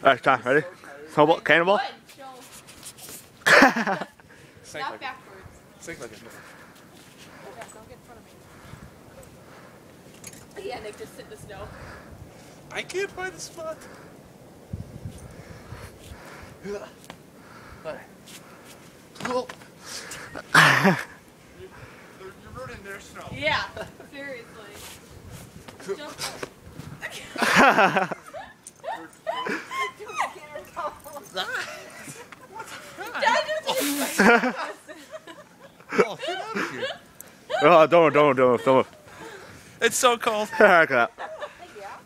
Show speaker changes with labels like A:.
A: Alright, time. Ready? Snowball, cannonball.
B: Not backwards.
C: Sink like it.
B: Yeah, don't get in front of me. Yeah, Nick, just sit in the snow.
C: I can't find the spot.
D: You're ruining their snow.
B: Yeah, seriously. Jump.
C: Oh, get out of here.
A: Oh, don't.
C: It's so cold.
A: Alright, clap.
B: Yeah.